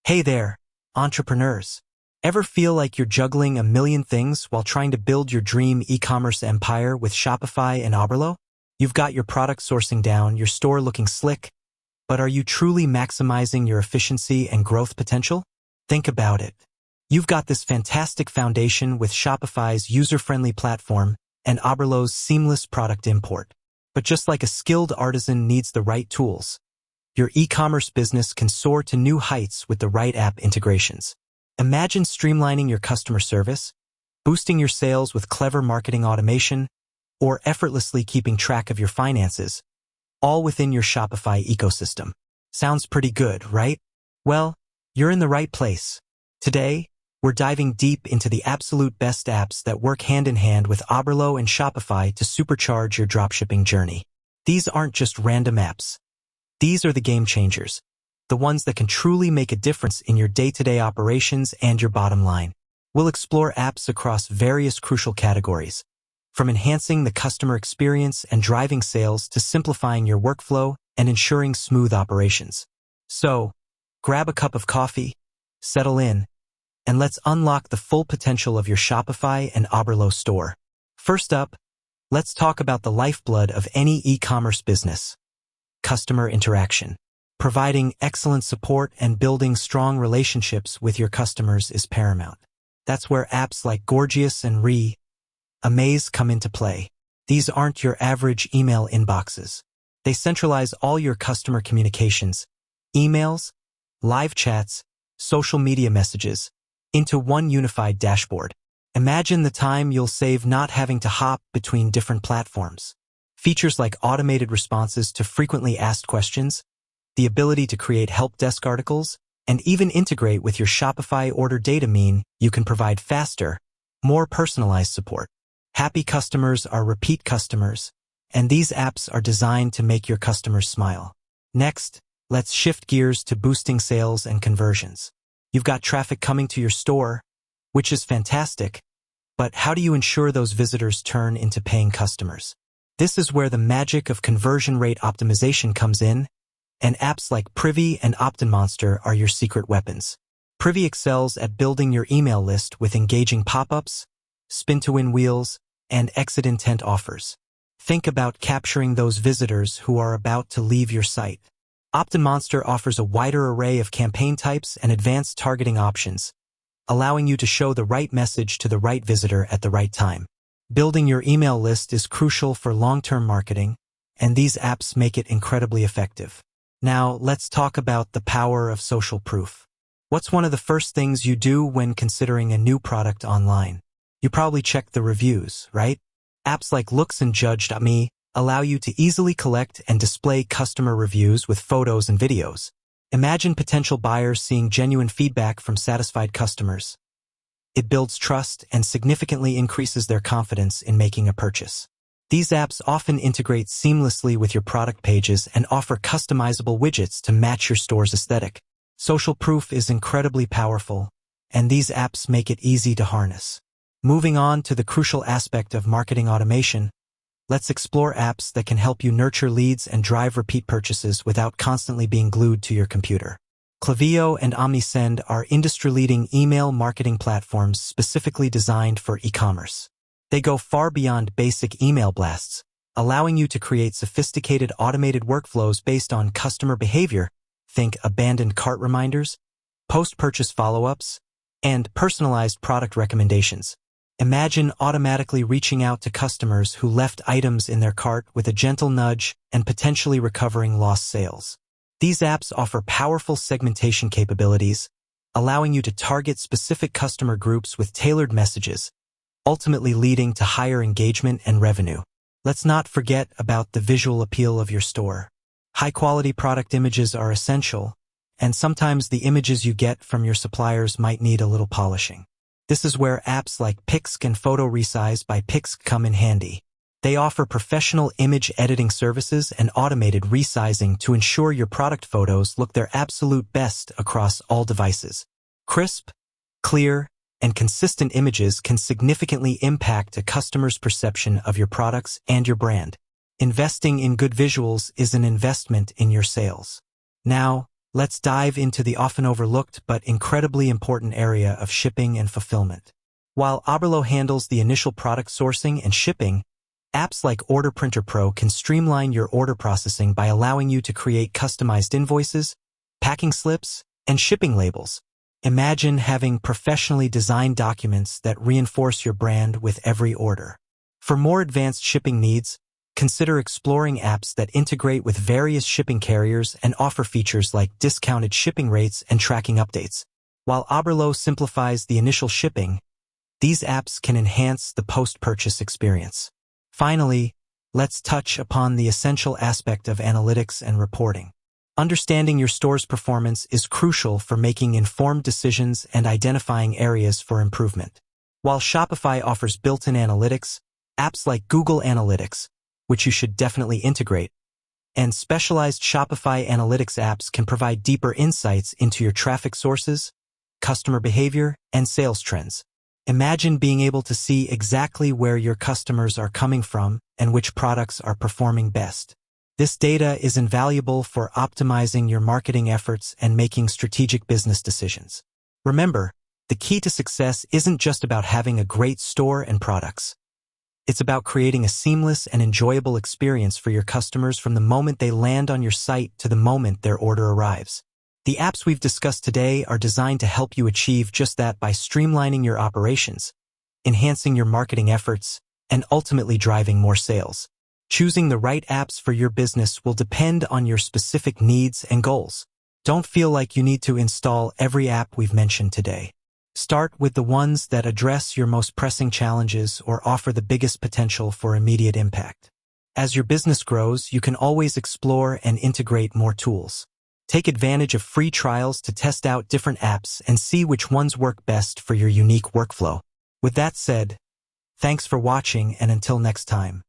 Hey there, entrepreneurs. Ever feel like you're juggling a million things while trying to build your dream e-commerce empire with Shopify and Oberlo? You've got your product sourcing down, your store looking slick, but are you truly maximizing your efficiency and growth potential? Think about it. You've got this fantastic foundation with Shopify's user-friendly platform and Oberlo's seamless product import. But just like a skilled artisan needs the right tools, your e-commerce business can soar to new heights with the right app integrations. Imagine streamlining your customer service, boosting your sales with clever marketing automation, or effortlessly keeping track of your finances, all within your Shopify ecosystem. Sounds pretty good, right? Well, you're in the right place. Today, we're diving deep into the absolute best apps that work hand in hand with Oberlo and Shopify to supercharge your dropshipping journey. These aren't just random apps. These are the game changers, the ones that can truly make a difference in your day-to-day operations and your bottom line. We'll explore apps across various crucial categories, from enhancing the customer experience and driving sales to simplifying your workflow and ensuring smooth operations. So, grab a cup of coffee, settle in, and let's unlock the full potential of your Shopify and Oberlo store. First up, let's talk about the lifeblood of any e-commerce business: customer interaction. Providing excellent support and building strong relationships with your customers is paramount. That's where apps like Gorgias and Amaze come into play. These aren't your average email inboxes. They centralize all your customer communications, emails, live chats, social media messages, into one unified dashboard. Imagine the time you'll save not having to hop between different platforms. Features like automated responses to frequently asked questions, the ability to create help desk articles, and even integrate with your Shopify order data mean you can provide faster, more personalized support. Happy customers are repeat customers, and these apps are designed to make your customers smile. Next, let's shift gears to boosting sales and conversions. You've got traffic coming to your store, which is fantastic, but how do you ensure those visitors turn into paying customers? This is where the magic of conversion rate optimization comes in, and apps like Privy and OptinMonster are your secret weapons. Privy excels at building your email list with engaging pop-ups, spin-to-win wheels, and exit intent offers. Think about capturing those visitors who are about to leave your site. OptinMonster offers a wider array of campaign types and advanced targeting options, allowing you to show the right message to the right visitor at the right time. Building your email list is crucial for long-term marketing, and these apps make it incredibly effective. Now, let's talk about the power of social proof. What's one of the first things you do when considering a new product online? You probably check the reviews, right? Apps like Looks and Judge.me allow you to easily collect and display customer reviews with photos and videos. Imagine potential buyers seeing genuine feedback from satisfied customers. It builds trust and significantly increases their confidence in making a purchase. These apps often integrate seamlessly with your product pages and offer customizable widgets to match your store's aesthetic. Social proof is incredibly powerful, and these apps make it easy to harness. Moving on to the crucial aspect of marketing automation, let's explore apps that can help you nurture leads and drive repeat purchases without constantly being glued to your computer. Klaviyo and OmniSend are industry-leading email marketing platforms specifically designed for e-commerce. They go far beyond basic email blasts, allowing you to create sophisticated automated workflows based on customer behavior. Think abandoned cart reminders, post-purchase follow-ups, and personalized product recommendations. Imagine automatically reaching out to customers who left items in their cart with a gentle nudge and potentially recovering lost sales. These apps offer powerful segmentation capabilities, allowing you to target specific customer groups with tailored messages, ultimately leading to higher engagement and revenue. Let's not forget about the visual appeal of your store. High-quality product images are essential, and sometimes the images you get from your suppliers might need a little polishing. This is where apps like Pixq and Photo Resize by Pixq come in handy. They offer professional image editing services and automated resizing to ensure your product photos look their absolute best across all devices. Crisp, clear, and consistent images can significantly impact a customer's perception of your products and your brand. Investing in good visuals is an investment in your sales. Now, let's dive into the often overlooked but incredibly important area of shipping and fulfillment. While Oberlo handles the initial product sourcing and shipping, apps like Order Printer Pro can streamline your order processing by allowing you to create customized invoices, packing slips, and shipping labels. Imagine having professionally designed documents that reinforce your brand with every order. For more advanced shipping needs, consider exploring apps that integrate with various shipping carriers and offer features like discounted shipping rates and tracking updates. While Oberlo simplifies the initial shipping, these apps can enhance the post-purchase experience. Finally, let's touch upon the essential aspect of analytics and reporting. Understanding your store's performance is crucial for making informed decisions and identifying areas for improvement. While Shopify offers built-in analytics, apps like Google Analytics, which you should definitely integrate, and specialized Shopify Analytics apps can provide deeper insights into your traffic sources, customer behavior, and sales trends. Imagine being able to see exactly where your customers are coming from and which products are performing best. This data is invaluable for optimizing your marketing efforts and making strategic business decisions. Remember, the key to success isn't just about having a great store and products. It's about creating a seamless and enjoyable experience for your customers from the moment they land on your site to the moment their order arrives. The apps we've discussed today are designed to help you achieve just that by streamlining your operations, enhancing your marketing efforts, and ultimately driving more sales. Choosing the right apps for your business will depend on your specific needs and goals. Don't feel like you need to install every app we've mentioned today. Start with the ones that address your most pressing challenges or offer the biggest potential for immediate impact. As your business grows, you can always explore and integrate more tools. Take advantage of free trials to test out different apps and see which ones work best for your unique workflow. With that said, thanks for watching, and until next time.